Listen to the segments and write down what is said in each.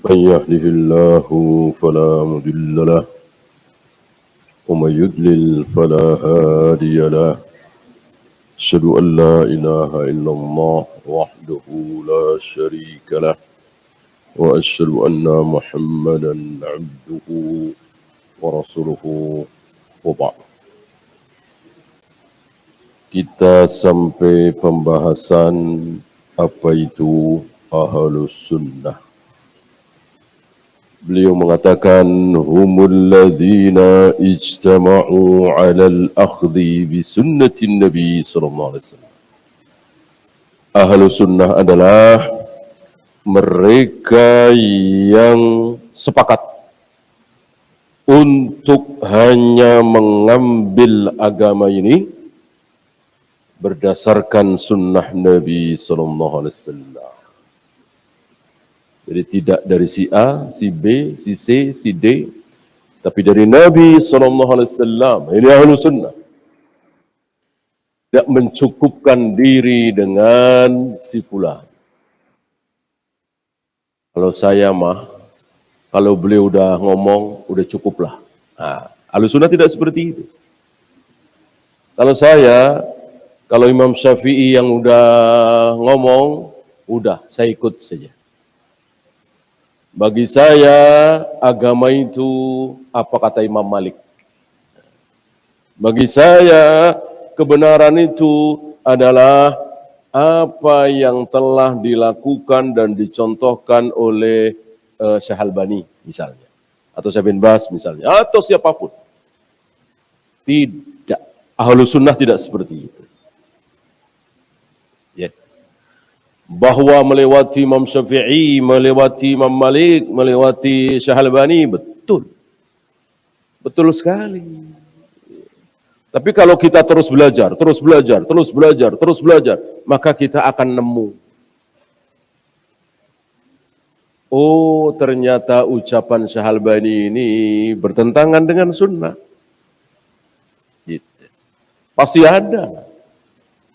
من يهده الله فلا مضل له ومن يضلل فلا هادي له أشهد أن لا إله إلا الله وحده لا شريك له وأشهد أن محمدا عبده ورسوله وبعد. Kita sampai pembahasan apa itu Ahlus Sunnah. Beliau mengatakan humul ladzina ijtama'u 'alal akhdhi bi sunnatin Nabi sallallahu alaihi wasallam. Ahlus Sunnah adalah mereka yang sepakat untuk hanya mengambil agama ini berdasarkan sunnah Nabi sallallahu alaihi wasallam. Jadi tidak dari si A, si B, si C, si D, tapi dari Nabi SAW. Ini Ahlus Sunnah. Tidak mencukupkan diri dengan si fulan. Kalau saya mah, kalau beliau udah ngomong, udah cukuplah. Nah, Ahlus Sunnah tidak seperti itu. Kalau Imam Syafi'i yang udah ngomong, udah saya ikut saja. Bagi saya, agama itu apa kata Imam Malik. Bagi saya, kebenaran itu adalah apa yang telah dilakukan dan dicontohkan oleh Syekh Albani misalnya. Atau Syekh bin Bas misalnya. Atau siapapun. Tidak. Ahlus Sunnah tidak seperti itu. Bahwa melewati Imam Syafi'i, melewati Imam Malik, melewati Syekh Albani, betul. Betul sekali. Tapi kalau kita terus belajar, maka kita akan nemu. Oh, ternyata ucapan Syekh Albani ini bertentangan dengan sunnah. Gitu. Pasti ada.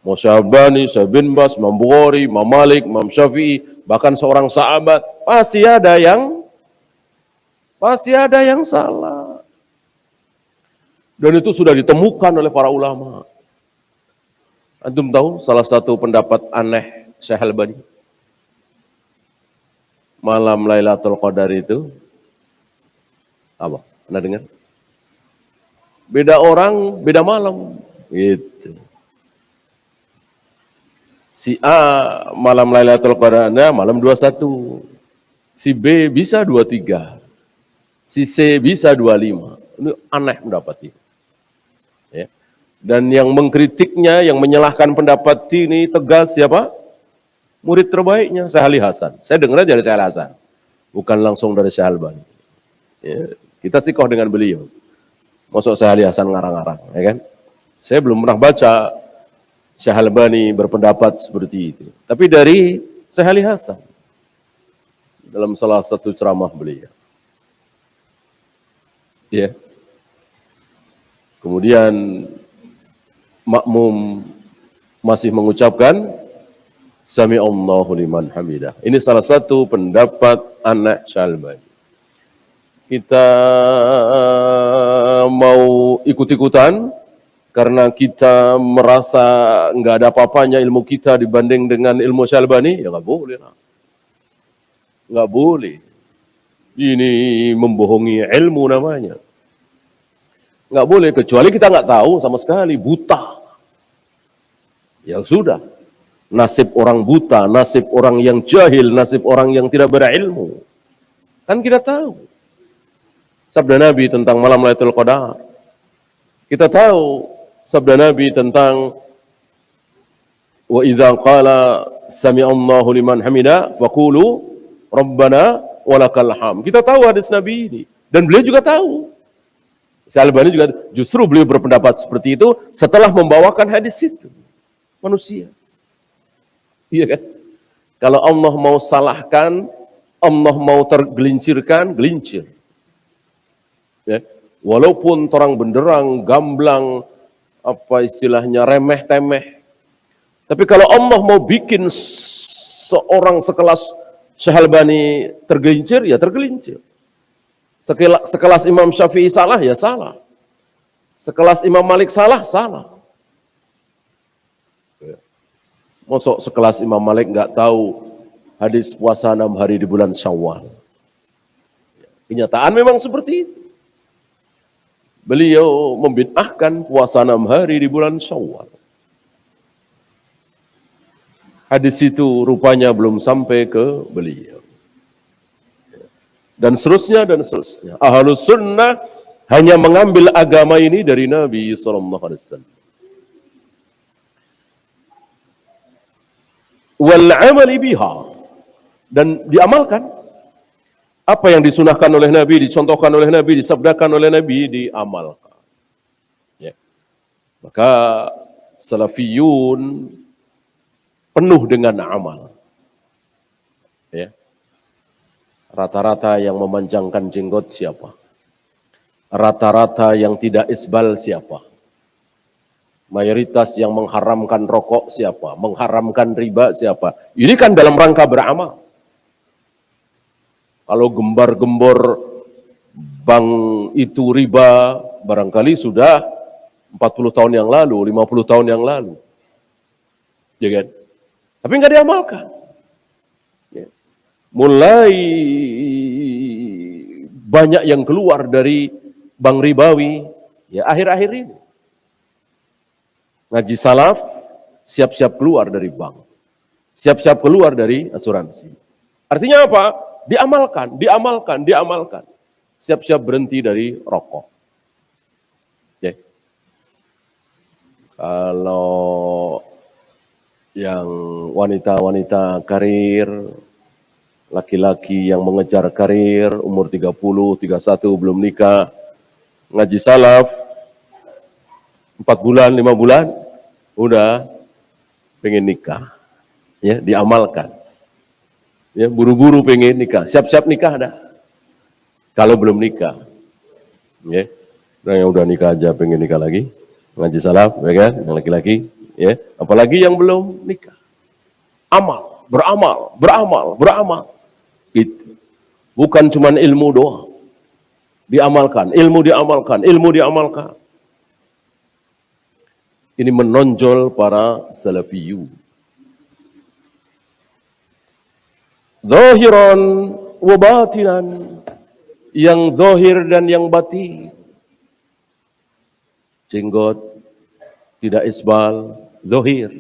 Mau Syabani, Syekh bin Bas, Imam Bukhari, Imam Malik, Imam Syafi'i, bahkan seorang sahabat, pasti ada yang salah. Dan itu sudah ditemukan oleh para ulama. Antum tahu salah satu pendapat aneh Syekh Albani? Malam Lailatul Qadar itu, apa? Pernah dengar? Beda orang, beda malam. Gitu. Si A malam Lailatul Qadarnya malam 21. Si B bisa 23. Si C bisa 25. Ini aneh pendapat ini. Ya. Dan yang mengkritiknya, yang menyalahkan pendapat ini tegas siapa? Murid terbaiknya, Syekh Ali Hasan. Saya dengar dari Syekh Ali Hasan. Bukan langsung dari Syekh Albani. Ya. Kita sikoh dengan beliau. Masuk Syekh Ali Hasan ngarang-ngarang. Ya kan? Saya belum pernah baca Syekh Albani berpendapat seperti itu. Tapi dari Syekh Ali Hasan dalam salah satu ceramah beliau. Ya. Kemudian makmum masih mengucapkan Sami'allahu liman hamidah. Ini salah satu pendapat anak Syekh Albani. Kita mau ikut-ikutan karena kita merasa nggak ada apa-apanya ilmu kita dibanding dengan ilmu Syekh Albani, ya nggak boleh lah. Nggak boleh. Ini membohongi ilmu namanya. Nggak boleh, kecuali kita nggak tahu sama sekali, buta. Ya sudah. Nasib orang buta, nasib orang yang jahil, nasib orang yang tidak berilmu. Kan kita tahu. Sabda Nabi tentang malam Lailatul Qadar. Kita tahu sabda Nabi tentang wa idza qala sami'allahu liman hamida faqulu rabbana walakal hamd. Kita tahu hadis Nabi ini dan beliau juga tahu. Syekh Albani juga justru beliau berpendapat seperti itu setelah membawakan hadis itu. Manusia. Iya kan? Kalau Allah mau salahkan, Allah mau tergelincirkan, gelincir. Ya. Walaupun terang benderang, gamblang, apa istilahnya remeh-temeh. Tapi kalau Allah mau bikin seorang sekelas Syekh Albani tergelincir, ya tergelincir. Sekelas Imam Syafi'i salah, ya salah. Sekelas Imam Malik salah, salah. Mosok sekelas Imam Malik nggak tahu hadis puasa 6 hari di bulan Syawal. Kenyataan memang seperti itu. Beliau membid'ahkan puasa 6 hari di bulan Syawal. Hadis itu rupanya belum sampai ke beliau. Dan seterusnya, dan seterusnya. Ahlus sunnah hanya mengambil agama ini dari Nabi SAW. Wal amali biha. Dan diamalkan. Apa yang disunahkan oleh Nabi, dicontohkan oleh Nabi, disabdakan oleh Nabi, diamalkan. Ya. Maka salafiyun penuh dengan amal. Ya. Rata-rata yang memanjangkan jenggot siapa? Rata-rata yang tidak isbal siapa? Mayoritas yang mengharamkan rokok siapa? Mengharamkan riba siapa? Ini kan dalam rangka beramal. Kalau gembar-gembor bank itu riba, barangkali sudah 40 tahun yang lalu, 50 tahun yang lalu. Ya kan? Tapi nggak diamalkan. Ya. Mulai banyak yang keluar dari bank ribawi, ya akhir-akhir ini. Ngaji salaf, siap-siap keluar dari bank. Siap-siap keluar dari asuransi. Artinya apa? Diamalkan, diamalkan, diamalkan. Siap-siap berhenti dari rokok. Ya. Kalau yang wanita-wanita karir, laki-laki yang mengejar karir, umur 30, 31 belum nikah, ngaji salaf, 4 bulan, 5 bulan, udah pengen nikah. Ya, diamalkan. Ya, buru-buru pengen nikah, siap-siap nikah dah. Kalau belum nikah, ya, nah yang udah nikah aja pengen nikah lagi, ngaji salaf, ya kan, yang laki-laki, ya, apalagi yang belum nikah. Amal, beramal, beramal, beramal. Itu bukan cuma ilmu doang, diamalkan, ilmu diamalkan, ilmu diamalkan. Ini menonjol para salafiyun. Zahiran wa batinan, yang zahir dan yang batin. Jenggot tidak isbal, zahir.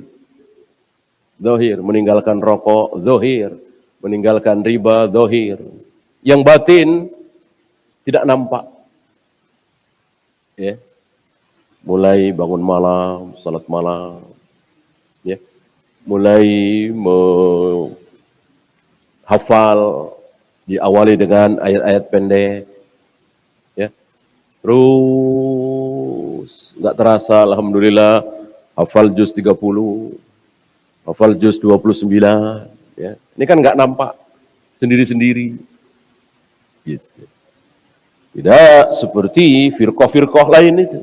Zahir, meninggalkan rokok, zahir. Meninggalkan riba, zahir. Yang batin tidak nampak. Ya. Mulai bangun malam, salat malam. Ya. Mulai hafal, diawali dengan ayat-ayat pendek, ya. Terus nggak terasa, alhamdulillah, hafal juz 30, hafal juz 29, ya. Ini kan nggak nampak, sendiri-sendiri. Gitu. Tidak seperti firqah-firqah lain itu,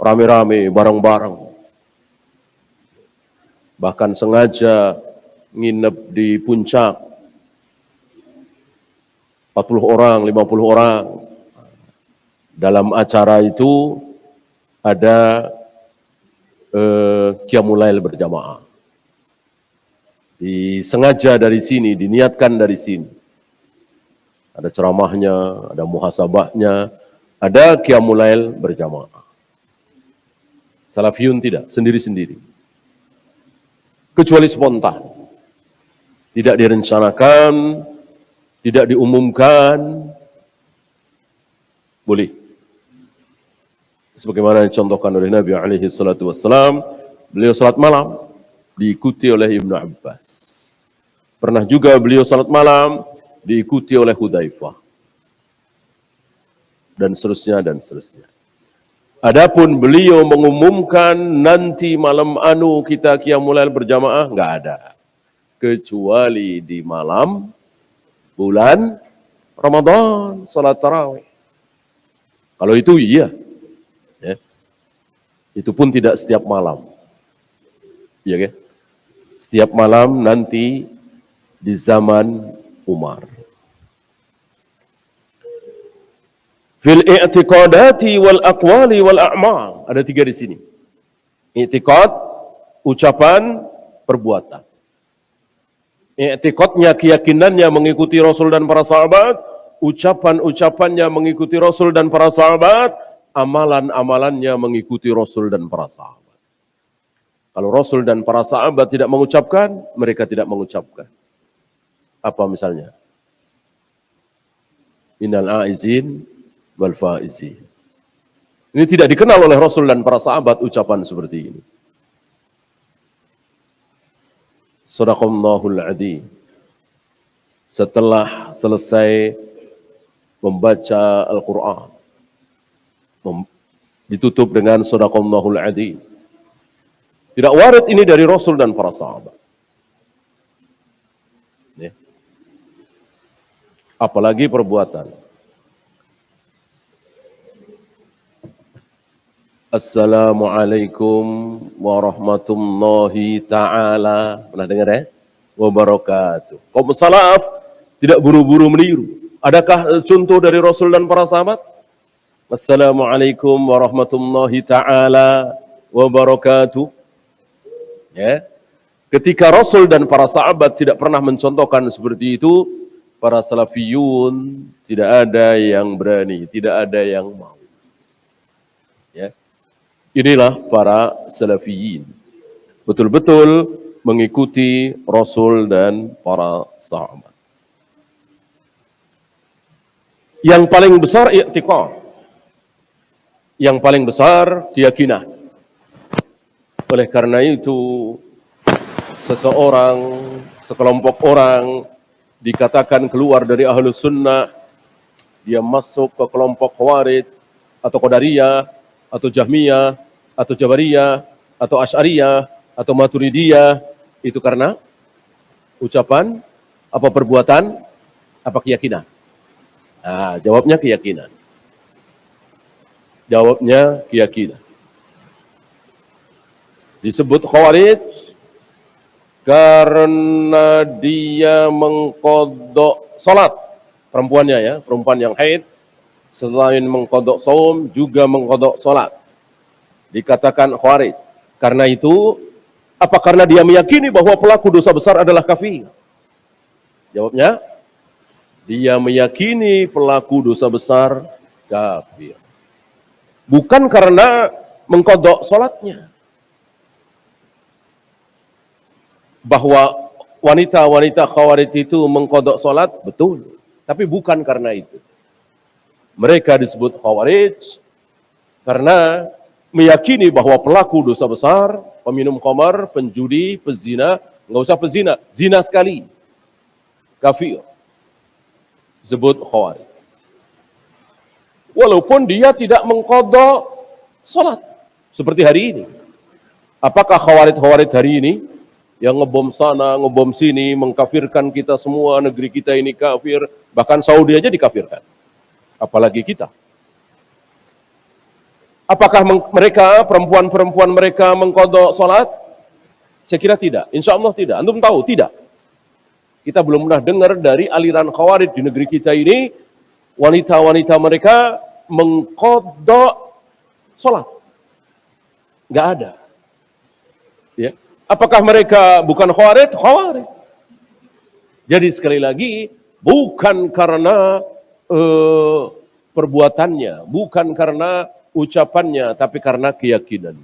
rame-rame, bareng-bareng. Bahkan sengaja nginep di puncak, 40 orang, 50 orang. Dalam acara itu ada Qiyamul Lail berjamaah. Disengaja dari sini, diniatkan dari sini. Ada ceramahnya, ada muhasabahnya, ada Qiyamul Lail berjamaah. Salafiyun tidak, sendiri-sendiri. Kecuali spontan. Tidak direncanakan, tidak diumumkan, boleh. Sebagaimana dicontohkan oleh Nabi alaihi salatu wassalam, beliau salat malam diikuti oleh Ibnu Abbas. Pernah juga beliau salat malam diikuti oleh Hudzaifah. Dan seterusnya, dan seterusnya. Adapun beliau mengumumkan nanti malam kita Qiyamul Lail berjamaah, enggak ada. Kecuali di malam bulan Ramadan, salat tarawih. Kalau itu iya. Ya. Itu pun tidak setiap malam. Iya kan? Setiap malam nanti di zaman Umar. Fil i'tiqadati wal aqwali wal a'mal. Ada 3 di sini. I'tiqad, ucapan, perbuatan. I'tiqadnya, keyakinannya mengikuti Rasul dan para sahabat, ucapan-ucapannya mengikuti Rasul dan para sahabat, amalan-amalannya mengikuti Rasul dan para sahabat. Kalau Rasul dan para sahabat tidak mengucapkan, mereka tidak mengucapkan. Apa misalnya? Innal aizin wal faizin. Ini tidak dikenal oleh Rasul dan para sahabat ucapan seperti ini. Shadaqallahul adzim. Setelah selesai membaca Al-Quran, ditutup dengan Shadaqallahul adzim. Tidak warid ini dari Rasul dan para sahabat. Ya. Apalagi perbuatan. Assalamualaikum warahmatullahi ta'ala. Pernah dengar ya? Wabarakatuh. Kaum salaf tidak buru-buru meniru. Adakah contoh dari Rasul dan para sahabat? Assalamualaikum warahmatullahi ta'ala wabarakatuh. Ya. Ketika Rasul dan para sahabat tidak pernah mencontohkan seperti itu, para salafiyun tidak ada yang berani, tidak ada yang mau. Ya. Inilah para salafiyin. Betul-betul mengikuti Rasul dan para sahabat. Yang paling besar i'tiqad. Yang paling besar keyakinan. Oleh karena itu, seseorang, sekelompok orang dikatakan keluar dari Ahlus Sunnah, dia masuk ke kelompok Khawarij atau Qadariyah atau Jahmiyah atau Jabariyah atau Asy'ariyah atau Maturidiyah, itu karena ucapan, apa perbuatan, apa keyakinan? Nah, jawabnya keyakinan. Jawabnya keyakinan. Disebut Khawarij karena dia mengkodok salat, perempuannya ya, perempuan yang haid, selain mengkodok saum juga mengkodok salat. Dikatakan Khawarij. Karena itu, apa karena dia meyakini bahwa pelaku dosa besar adalah kafir? Jawabnya, dia meyakini pelaku dosa besar kafir. Bukan karena mengkodok salatnya. Bahwa wanita-wanita Khawarij itu mengkodok salat, betul. Tapi bukan karena itu. Mereka disebut Khawarij karena meyakini bahwa pelaku dosa besar, peminum khamar, penjudi, pezina, nggak usah pezina, zina sekali, kafir. Disebut Khawarij. Walaupun dia tidak mengkodok salat. Seperti hari ini. Apakah Khawarij hari ini yang ngebom sana, ngebom sini, mengkafirkan kita semua, negeri kita ini kafir, bahkan Saudi aja dikafirkan. Apalagi kita. Apakah mereka, perempuan-perempuan mereka mengkodok salat? Saya kira tidak. Insya Allah tidak. Antum tahu? Tidak. Kita belum pernah dengar dari aliran Khawarij di negeri kita ini, wanita-wanita mereka mengkodok salat. Nggak ada. Ya. Apakah mereka bukan Khawarij? Khawarij. Jadi sekali lagi, bukan karena perbuatannya, bukan karena ucapannya, tapi karena keyakinan.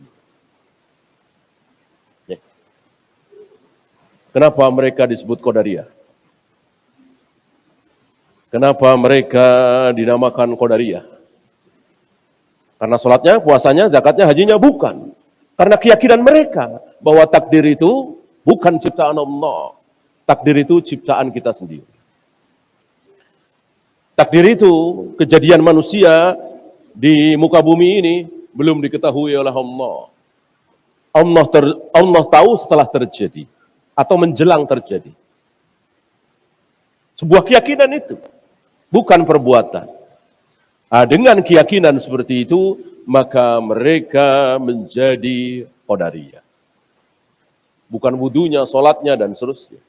Ya. Kenapa mereka disebut Qadariyah? Kenapa mereka dinamakan Qadariyah? Karena sholatnya, puasanya, zakatnya, hajinya? Bukan. Karena keyakinan mereka bahwa takdir itu bukan ciptaan Allah. Takdir itu ciptaan kita sendiri. Takdir itu kejadian manusia di muka bumi ini belum diketahui oleh Allah. Allah tahu setelah terjadi atau menjelang terjadi. Sebuah keyakinan itu, bukan perbuatan. Nah, dengan keyakinan seperti itu, maka mereka menjadi Qadariyah. Bukan wudunya, sholatnya, dan seterusnya.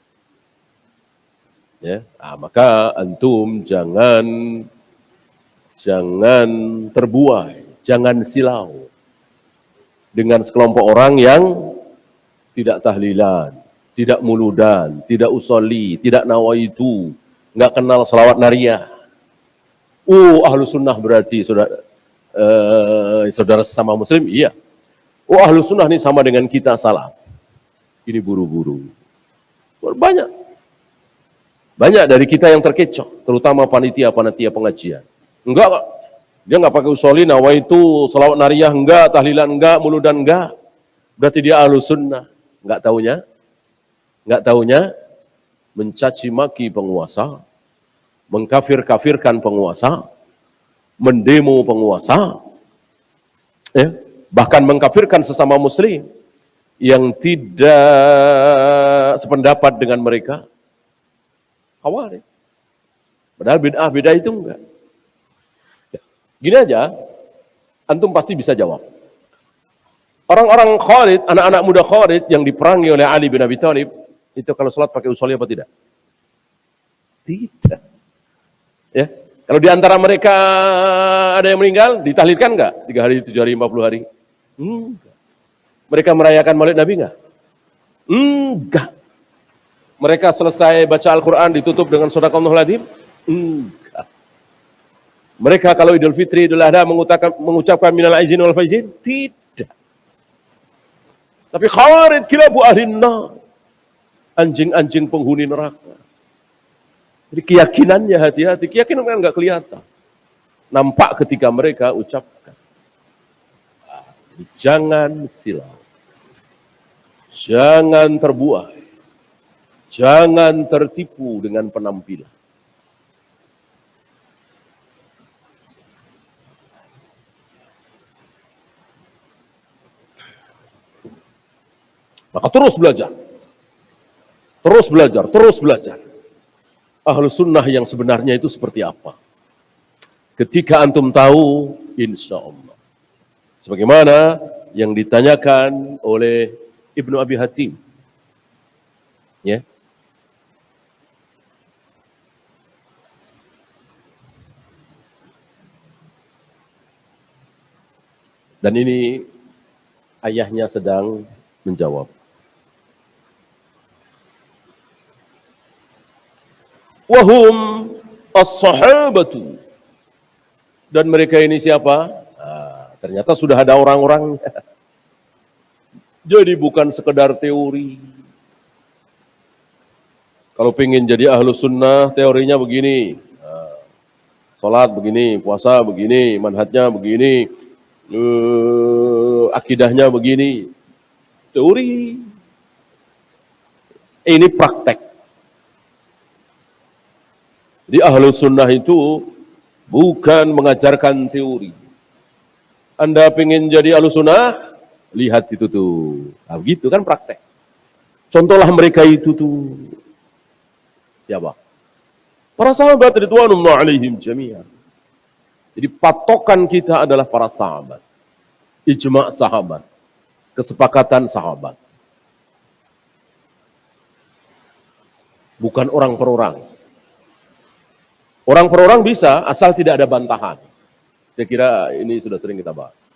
Ya, maka antum jangan terbuai, jangan silau dengan sekelompok orang yang tidak tahlilan, tidak muludan, tidak usolli, tidak nawaitu, nggak kenal selawat nariyah. Ahlu sunnah berarti saudara sesama muslim, iya. Ahlu sunnah ini sama dengan kita salaf. Ini buru-buru. Banyak dari kita yang terkecoh, terutama panitia pengajian. Enggak, dia enggak pakai usolli, nawaitu, selawat nariyah enggak, tahlilan enggak, muludan enggak. Berarti dia ahlu sunnah. Enggak taunya mencaci maki penguasa, mengkafir-kafirkan penguasa, mendemo penguasa, ya, bahkan mengkafirkan sesama muslim yang tidak sependapat dengan mereka. Khawarij. Padahal bid'ah itu enggak. Gini aja, antum pasti bisa jawab. Orang-orang Khawarij, anak-anak muda Khawarij yang diperangi oleh Ali bin Abi Thalib, itu kalau sholat pakai usolli apa tidak? Tidak. Ya, kalau di antara mereka ada yang meninggal, ditahlilkan enggak? 3 hari, 7 hari, 40 hari? Enggak. Mereka merayakan Maulid Nabi enggak? Enggak. Mereka selesai baca Al-Quran ditutup dengan shadaqallahul adzim? Enggak. Mereka kalau Idul Fitri, Idul Adha mengucapkan minal aizin wal faizin? Tidak. Tapi Khawarij kilabu ahlin nar. Anjing-anjing penghuni neraka. Jadi keyakinannya hati-hati, keyakinan kan enggak kelihatan. Nampak ketika mereka ucapkan. Jangan silau. Jangan terbuai. Jangan tertipu dengan penampilan. Maka terus belajar. Terus belajar, terus belajar. Ahlu sunnah yang sebenarnya itu seperti apa? Ketika antum tahu, insya Allah. Sebagaimana yang ditanyakan oleh Ibnu Abi Hatim. Ya. Dan ini ayahnya sedang menjawab. Wahum as-sahabatu. Dan mereka ini siapa? Ternyata sudah ada orang-orang. Jadi bukan sekedar teori. Kalau pengen jadi ahlu sunnah, teorinya begini. Sholat begini, puasa begini, manhajnya begini, akidahnya begini. Teori. Ini praktek. Jadi ahlu sunnah itu bukan mengajarkan teori. Anda pengen jadi ahlu sunnah, lihat itu tuh. Nah, begitu kan praktek. Contohlah mereka itu tuh. Siapa? Para sahabat ridwanullah alaihim jami'an. Jadi patokan kita adalah para sahabat. Ijma' sahabat. Kesepakatan sahabat. Bukan orang per orang. Orang per orang bisa asal tidak ada bantahan. Saya kira ini sudah sering kita bahas.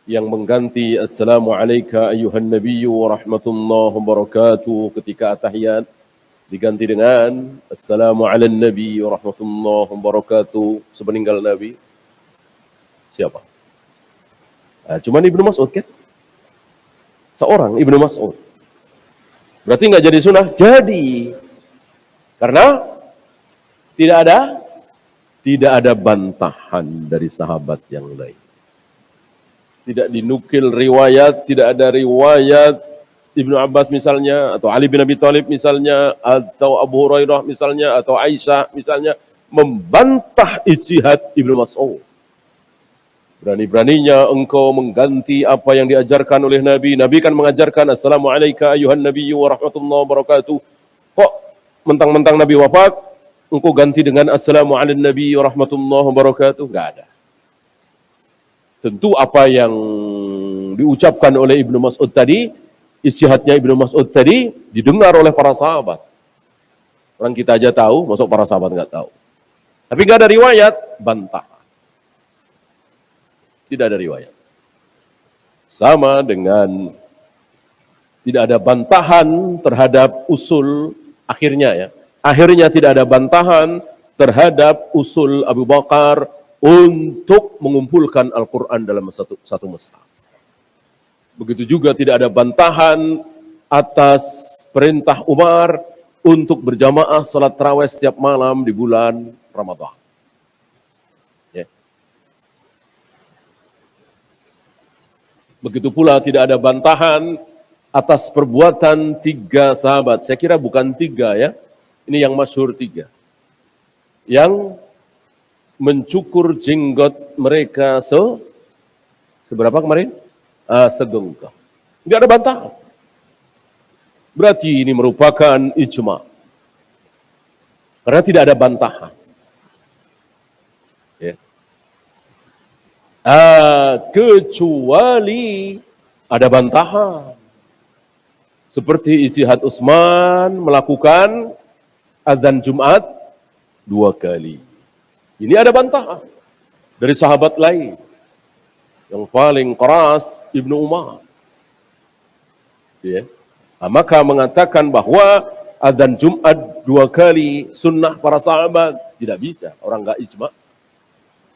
Yang mengganti Assalamualaikum ayyuhan nabiyyu wa rahmatullahi wabarakatuh ketika tahiyat diganti dengan Assalamu ala nabi wa rahmatullahi wabarakatuh sepeninggal Nabi. Siapa? Cuman Ibnu Mas'ud kan? Seorang Ibnu Mas'ud. Berarti nggak jadi sunnah? Jadi. Karena tidak ada bantahan dari sahabat yang lain. Tidak dinukil riwayat, tidak ada riwayat Ibnu Abbas misalnya, atau Ali bin Abi Thalib misalnya, atau Abu Hurairah misalnya, atau Aisyah misalnya, membantah ijtihad Ibnu Mas'ud. Berani-beraninya engkau mengganti apa yang diajarkan oleh Nabi. Nabi kan mengajarkan Assalamualaikum ayyuhan nabiyyu wa rahmatullahi wabarakatuh. Kok mentang-mentang Nabi wafat, engkau ganti dengan Assalamu ala nabi wa rahmatullahi wabarakatuh? Enggak ada. Tentu apa yang diucapkan oleh Ibnu Mas'ud tadi Ijtihadnya Ibnu Mas'ud tadi didengar oleh para sahabat. Orang kita aja tahu, masuk para sahabat nggak tahu. Tapi nggak ada riwayat, bantah. Tidak ada riwayat. Sama dengan tidak ada bantahan terhadap usul akhirnya ya. Akhirnya tidak ada bantahan terhadap usul Abu Bakar untuk mengumpulkan Al-Quran dalam satu mushaf. Begitu juga tidak ada bantahan atas perintah Umar untuk berjamaah salat tarawih setiap malam di bulan Ramadan. Ya. Begitu pula tidak ada bantahan atas perbuatan 3 sahabat. Saya kira bukan 3 ya. Ini yang masyhur 3. Yang mencukur jenggot mereka seberapa kemarin? Segengkam. Tidak ada bantahan. Berarti ini merupakan ijma. Karena tidak ada bantahan. Ya. Kecuali ada bantahan. Seperti ijtihad Utsman melakukan azan Jumat 2 kali. Ini ada bantahan dari sahabat lain. Yang paling keras Ibnu Umar. Ya. Maka mengatakan bahwa azan Jumat 2 kali sunnah para sahabat tidak bisa. Orang enggak ijma.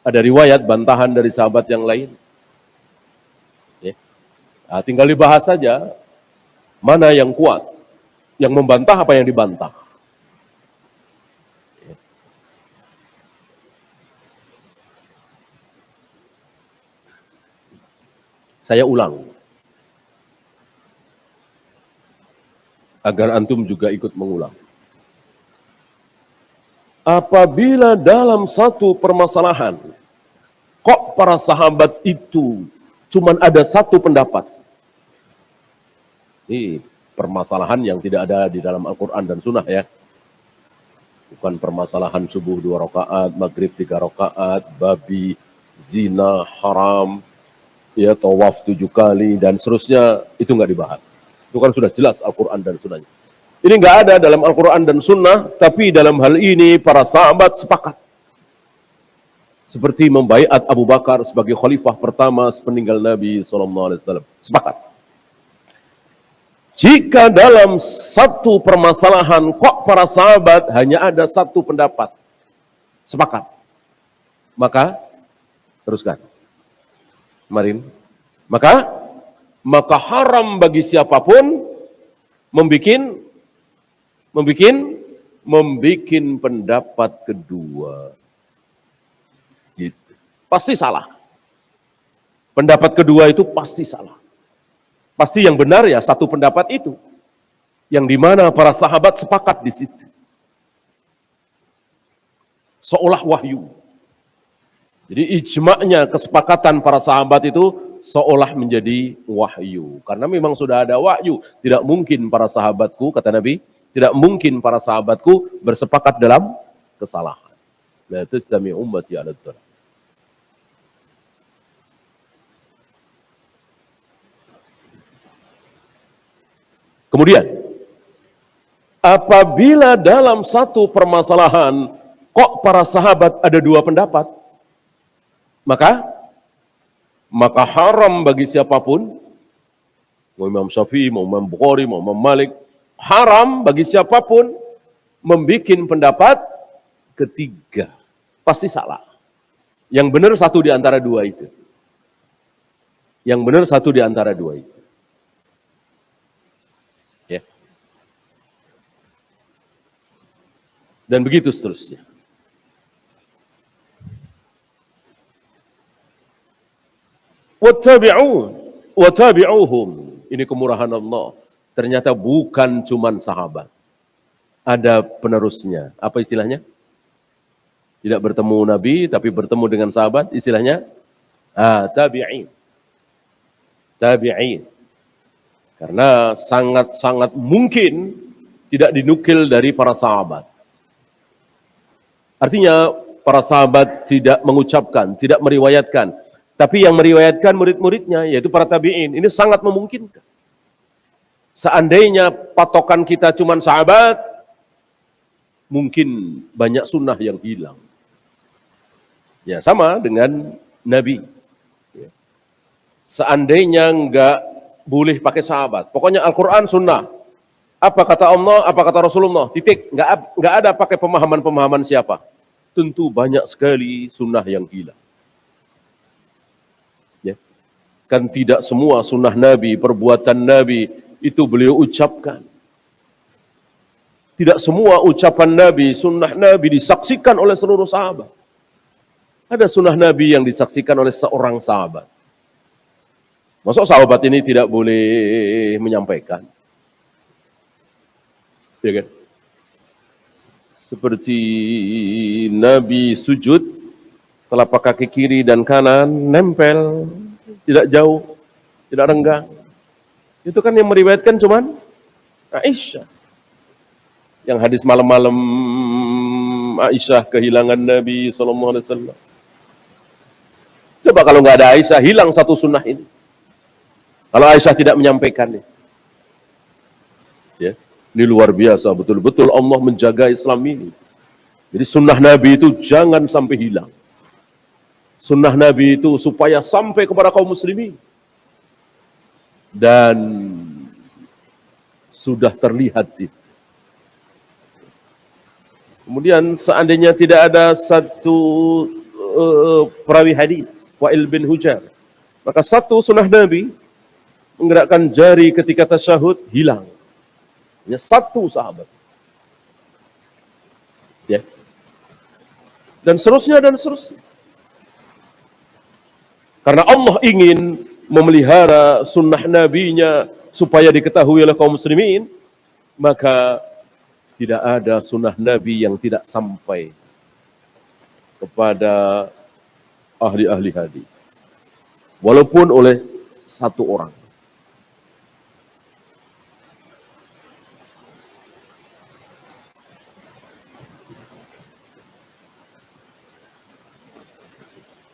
Ada riwayat bantahan dari sahabat yang lain. Ya. Nah, tinggal dibahas saja mana yang kuat. Yang membantah apa yang dibantah. Ya. Saya ulang. Agar antum juga ikut mengulang. Apabila dalam satu permasalahan, kok para sahabat itu cuma ada satu pendapat. Ini permasalahan yang tidak ada di dalam Al-Quran dan Sunnah ya. Bukan permasalahan subuh 2 rakaat, maghrib 3 rakaat, babi, zina, haram, ya tawaf 7 kali, dan seterusnya, itu nggak dibahas. Itu kan sudah jelas Al-Quran dan Sunnahnya. Ini nggak ada dalam Al-Quran dan Sunnah, tapi dalam hal ini para sahabat sepakat. Seperti membaiat Abu Bakar sebagai khalifah pertama sepeninggal Nabi SAW. Sepakat. Jika dalam satu permasalahan kok para sahabat hanya ada satu pendapat. Sepakat. Maka, teruskan. Kemarin. Maka haram bagi siapapun membikin pendapat kedua. Gitu. Pasti salah. Pendapat kedua itu pasti salah. Pasti yang benar ya satu pendapat itu. Yang dimana para sahabat sepakat di situ. Seolah wahyu. Jadi ijma'nya kesepakatan para sahabat itu seolah menjadi wahyu. Karena memang sudah ada wahyu. Tidak mungkin para sahabatku, kata Nabi, tidak mungkin para sahabatku bersepakat dalam kesalahan. La tastami ummati ala dhalal. Kemudian, apabila dalam satu permasalahan kok para sahabat ada 2 pendapat, maka haram bagi siapapun, mau Imam Syafi'i, mau Imam Bukhari, mau Imam Malik, haram bagi siapapun membuat pendapat ketiga. Pasti salah. Yang benar satu di antara 2 itu. Yang benar satu di antara 2 itu. Ya. Dan begitu seterusnya. Wattabi'uhum. Ini kemurahan Allah. Ternyata bukan cuman sahabat. Ada penerusnya. Apa istilahnya? Tidak bertemu Nabi, tapi bertemu dengan sahabat. Istilahnya? Tabi'in. Tabi'in. Karena sangat-sangat mungkin tidak dinukil dari para sahabat. Artinya, para sahabat tidak mengucapkan, tidak meriwayatkan. Tapi yang meriwayatkan murid-muridnya, yaitu para tabi'in. Ini sangat memungkinkan. Seandainya patokan kita cuma sahabat, mungkin banyak sunnah yang hilang. Ya, sama dengan Nabi. Ya. Seandainya nggak boleh pakai sahabat, pokoknya Al-Quran sunnah. Apa kata Allah, apa kata Rasulullah, titik. Nggak ada pakai pemahaman-pemahaman siapa. Tentu banyak sekali sunnah yang hilang. Ya. Kan tidak semua sunnah Nabi, perbuatan Nabi, itu beliau ucapkan. Tidak semua ucapan Nabi, sunnah Nabi disaksikan oleh seluruh sahabat. Ada sunnah Nabi yang disaksikan oleh seorang sahabat. Maksud sahabat ini tidak boleh menyampaikan? Ya kan? Seperti Nabi sujud, telapak kaki kiri dan kanan nempel, tidak jauh, tidak renggang. Itu kan yang meriwayatkan cuman Aisyah. Yang hadis malam-malam Aisyah kehilangan Nabi SAW. Coba kalau nggak ada Aisyah, hilang satu sunnah ini. Kalau Aisyah tidak menyampaikannya. Ya, ini luar biasa, betul-betul Allah menjaga Islam ini. Jadi sunnah Nabi itu jangan sampai hilang. Sunnah Nabi itu supaya sampai kepada kaum muslimin. Dan sudah terlihat itu. Kemudian seandainya tidak ada satu perawi hadis, Wa'il bin Hujar, maka satu sunnah Nabi menggerakkan jari ketika tasyahud hilang. Hanya satu sahabat. Ya. Dan seterusnya dan seterusnya. Karena Allah ingin memelihara sunnah Nabi-Nya supaya diketahui oleh kaum muslimin, maka tidak ada sunnah Nabi yang tidak sampai kepada ahli-ahli hadis. Walaupun oleh satu orang.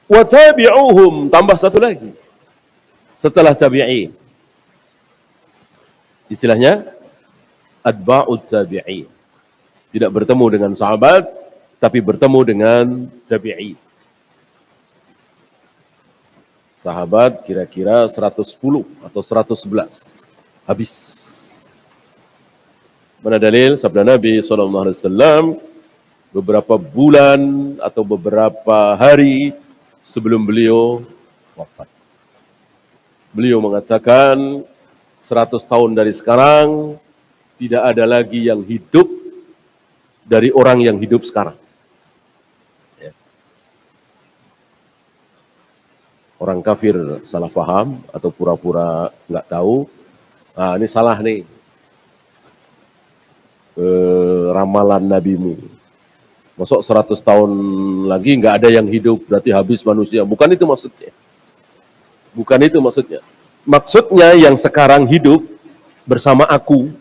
Wa tabi'uhum, tambah satu lagi. Setelah tabi'in. Istilahnya atba'ut tabi'in. Tidak bertemu dengan sahabat, tapi bertemu dengan tabi'in. Sahabat kira-kira 110 atau 111. Habis. Mana dalil sabda Nabi SAW beberapa bulan atau beberapa hari sebelum beliau wafat. Beliau mengatakan 100 tahun dari sekarang tidak ada lagi yang hidup dari orang yang hidup sekarang. Ya. Orang kafir salah paham atau pura-pura nggak tahu. Nah, ini salah nih. Ramalan nabimu. Masuk 100 tahun lagi nggak ada yang hidup, berarti habis manusia. Bukan itu maksudnya. Bukan itu maksudnya. Maksudnya yang sekarang hidup bersama aku,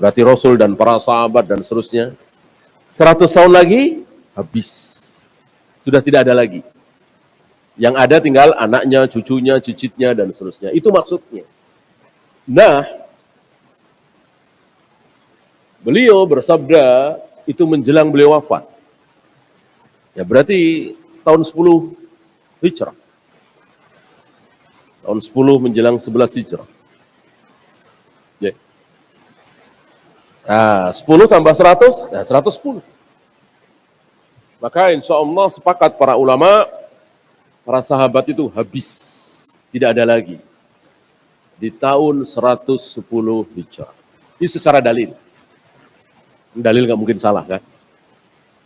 berarti Rasul dan para sahabat dan seterusnya. 100 tahun lagi, habis. Sudah tidak ada lagi. Yang ada tinggal anaknya, cucunya, cicitnya, dan seterusnya. Itu maksudnya. Nah, beliau bersabda itu menjelang beliau wafat. Ya berarti tahun 10 Hijrah. Tahun 10 menjelang 11 Hijrah. Ya. Nah, 10 tambah 100, ya 110. Maka insya Allah sepakat para ulama, para sahabat itu habis. Tidak ada lagi. Di tahun 110 Hijrah. Ini secara dalil. Dalil nggak mungkin salah kan?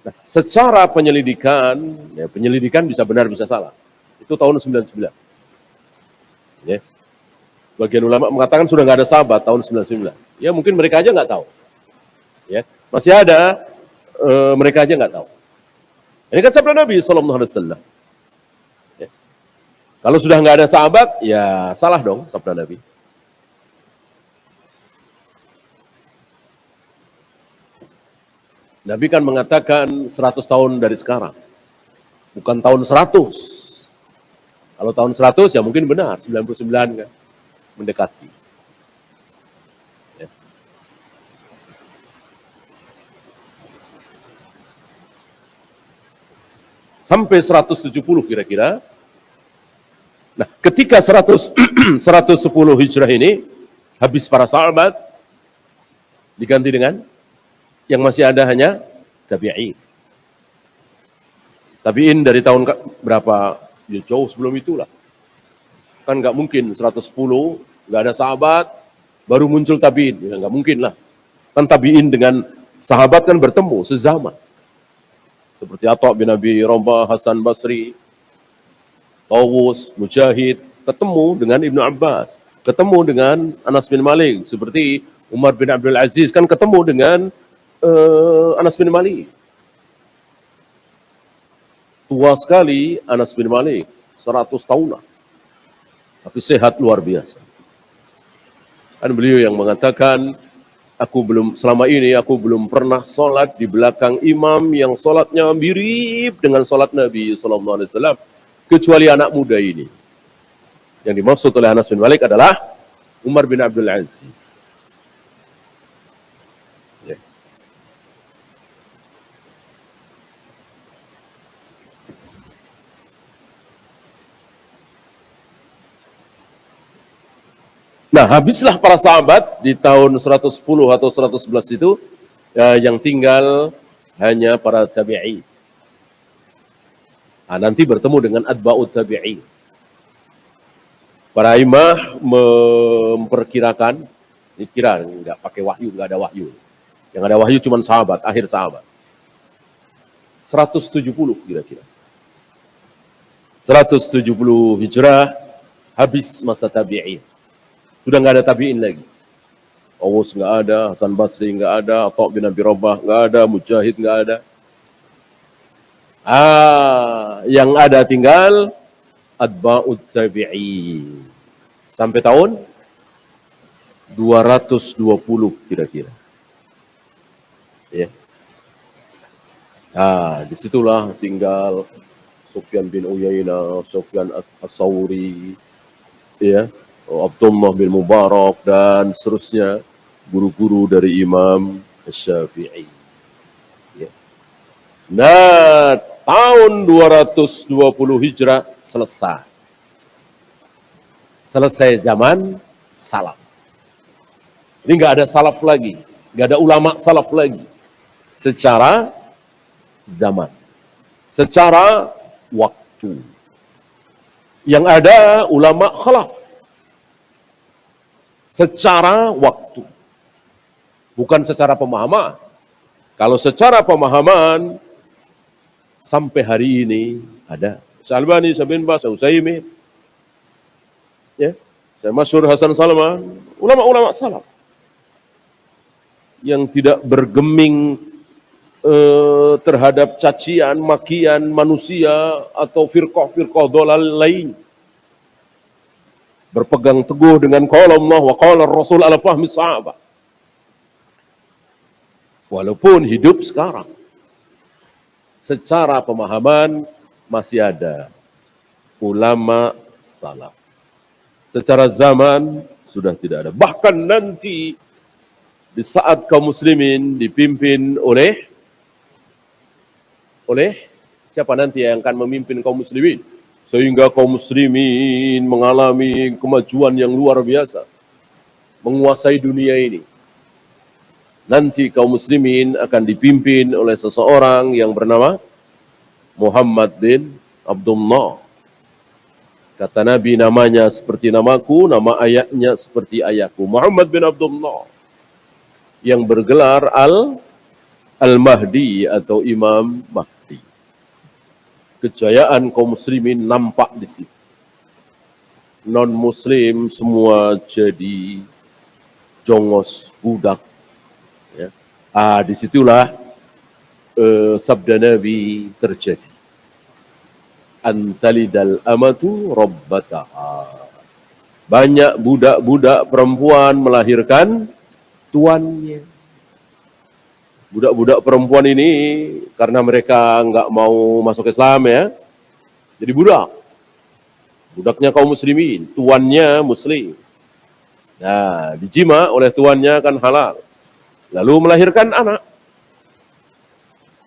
Nah, secara penyelidikan, ya penyelidikan bisa benar bisa salah. Itu tahun 99. Ya. Bagian ulama mengatakan sudah nggak ada sahabat tahun 99. Ya mungkin mereka aja nggak tahu. Ya masih ada mereka aja nggak tahu. Ini kan sabda Nabi SAW. Ya. Kalau sudah nggak ada sahabat, ya salah dong sabda Nabi. Nabi kan mengatakan 100 tahun dari sekarang. Bukan tahun 100. Kalau tahun 100 ya mungkin benar, 99 kan. Mendekati. sampai 170 kira-kira. Nah, ketika 110 Hijrah ini habis para sahabat, diganti dengan yang masih ada hanya tabi'in. Tabi'in dari tahun berapa? Ya jauh sebelum itulah. Kan nggak mungkin 110 nggak ada sahabat baru muncul tabi'in, ya nggak mungkin lah. Kan tabi'in dengan sahabat kan bertemu sezaman. Seperti Atha bin Abi Rabah, Hasan Basri, Tawus, Mujahid, ketemu dengan Ibnu Abbas, ketemu dengan Anas bin Malik, seperti Umar bin Abdul Aziz kan ketemu dengan Anas bin Malik. Tua sekali Anas bin Malik, 100 tahunan. Tapi sehat luar biasa. Kan beliau yang mengatakan, selama ini aku belum pernah sholat di belakang imam yang sholatnya mirip dengan sholat Nabi SAW, kecuali anak muda ini. Yang dimaksud oleh Anas bin Malik adalah Umar bin Abdul Aziz. Ya. Nah, habislah para sahabat di tahun 110 atau 111 itu, yang tinggal hanya para tabi'in. Nah, nanti bertemu dengan atba'ut tabi'in. Para imam memperkirakan, dikira nggak pakai wahyu, nggak ada wahyu. Yang ada wahyu cuma sahabat, akhir sahabat. 170 kira-kira. 170 Hijrah, habis masa tabi'in. Sudah nggak ada tabi'in lagi. Tawus nggak ada, Hasan Basri nggak ada, Atha bin Abi Rabah nggak ada, Mujahid nggak ada. Yang ada tinggal atba'ut tabi'in. Sampai tahun 220 kira-kira. Ya. Disitulah tinggal Sufyan bin Uyainah, Sufyan As-Sawri, ya, Abdullah bin Mubarak, dan seterusnya, guru-guru dari Imam Syafi'i. Ya. Nah, tahun 220 Hijrah selesai. Selesai zaman salaf. Ini nggak ada salaf lagi, nggak ada ulama salaf lagi. Secara zaman, secara waktu. Yang ada ulama khalaf. Secara waktu, bukan secara pemahaman. Kalau secara pemahaman, sampai hari ini ada Syalbani, Syekh bin Baz, Utsaimin, ya, Syekh Masyhur Hasan Salman, ulama-ulama salaf yang tidak bergeming terhadap cacian, makian manusia atau firqah-firqah dhalal lain. Berpegang teguh dengan qala Allah wa qala Rasul ala fahmi sahabat. Walaupun hidup sekarang, secara pemahaman masih ada ulama salaf. Secara zaman sudah tidak ada. Bahkan nanti di saat kaum muslimin dipimpin oleh siapa nanti yang akan memimpin kaum muslimin, sehingga kaum muslimin mengalami kemajuan yang luar biasa, menguasai dunia ini. Nanti kaum muslimin akan dipimpin oleh seseorang yang bernama Muhammad bin Abdullah. Kata Nabi, namanya seperti namaku, nama ayahnya seperti ayahku. Muhammad bin Abdullah, yang bergelar Al-Mahdi atau Imam Mahdi. Kejayaan kaum muslimin nampak di situ. Non-muslim semua jadi jongos, budak. Ya. Disitulah sabda Nabi terjadi. Antalidal amatu rabbataha. Banyak budak-budak perempuan melahirkan tuannya. Budak-budak perempuan ini karena mereka nggak mau masuk Islam, ya, jadi budak. Budaknya kaum muslimin, tuannya muslim. Nah, dijima oleh tuannya kan halal. Lalu melahirkan anak.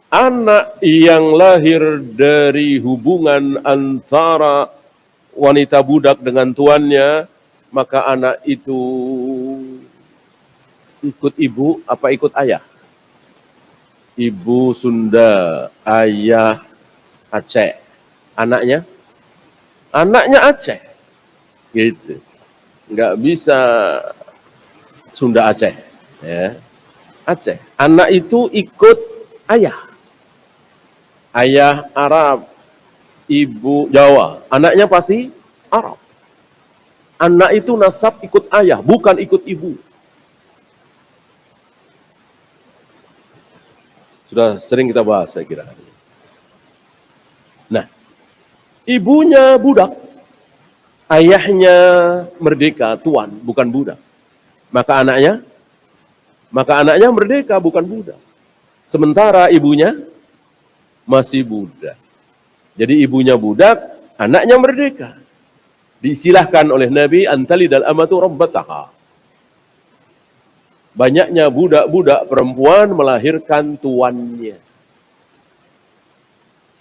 Anak yang lahir dari hubungan antara wanita budak dengan tuannya, maka anak itu ikut ibu apa ikut ayah? Ibu Sunda, ayah Aceh. Anaknya? Anaknya Aceh. Gitu. Nggak bisa Sunda Aceh. Ya. Aceh. Anak itu ikut ayah. Ayah Arab, ibu Jawa. Anaknya pasti Arab. Anak itu nasab ikut ayah, bukan ikut ibu. Sudah sering kita bahas, saya kira. Nah, ibunya budak, ayahnya merdeka, tuan, bukan budak. Maka anaknya merdeka, bukan budak. Sementara ibunya masih budak. Jadi ibunya budak, anaknya merdeka. Disilahkan oleh Nabi, antalidal amatu rabbataha. Banyaknya budak-budak perempuan melahirkan tuannya.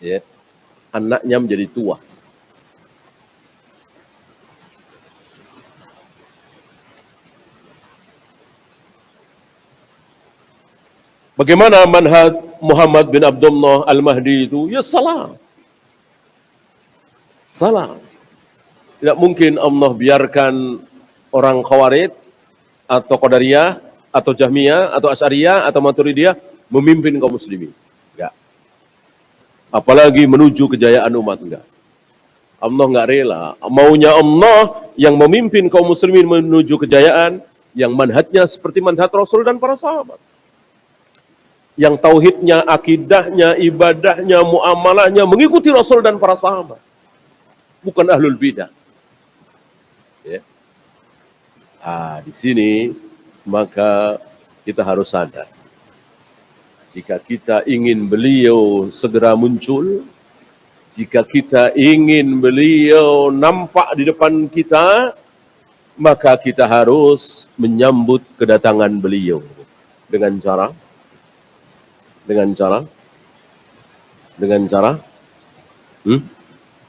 Ya. Anaknya menjadi tua. Bagaimana manhaj Muhammad bin Abdullah Al-Mahdi itu? Ya salam. Salam. Tidak mungkin Allah biarkan orang Khawarij atau Qadariyah atau Jahmiyah atau Asy'ariyah atau Maturidiyah memimpin kaum muslimin. Enggak. Apalagi menuju kejayaan umat, enggak. Allah enggak rela. Maunya Allah yang memimpin kaum muslimin menuju kejayaan yang manhajnya seperti manhaj Rasul dan para sahabat. Yang tauhidnya, akidahnya, ibadahnya, muamalahnya mengikuti Rasul dan para sahabat. Bukan ahlul bidah. Ya. Di sini maka kita harus sadar. Jika kita ingin beliau segera muncul, jika kita ingin beliau nampak di depan kita, maka kita harus menyambut kedatangan beliau dengan cara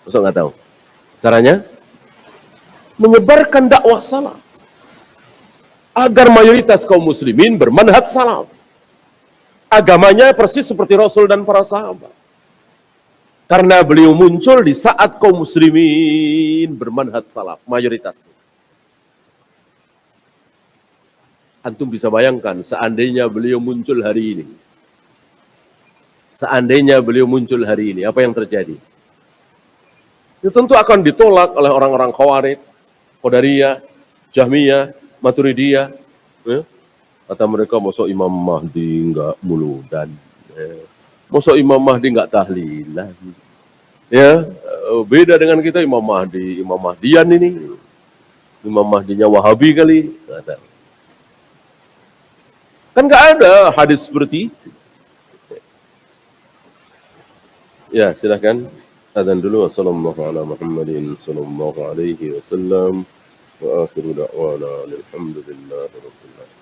Masa nggak tahu? Caranya menyebarkan dakwah salaf agar mayoritas kaum muslimin bermanhaj salaf. Agamanya persis seperti Rasul dan para sahabat. Karena beliau muncul di saat kaum muslimin bermanhaj salaf, mayoritas. Antum bisa bayangkan seandainya beliau muncul hari ini. Seandainya beliau muncul hari ini, apa yang terjadi? Itu tentu akan ditolak oleh orang-orang Khawarij, Qadariyah, Jahmiyah, Maturidiyah. Ya. Kata mereka, masa Imam Mahdi enggak muludan. Ya. Masa Imam Mahdi enggak tahlilan. Ya, beda dengan kita Imam Mahdi, Imam Mahdian ini. Imam Mahdinya Wahabi kali. Kan enggak ada hadis seperti itu. Ya, silakan. Adzan dulu. Wassalamualaikum warahmatullahi wabarakatuh. Wa akhiru da'wana alhamdulillahi rabbil alamin.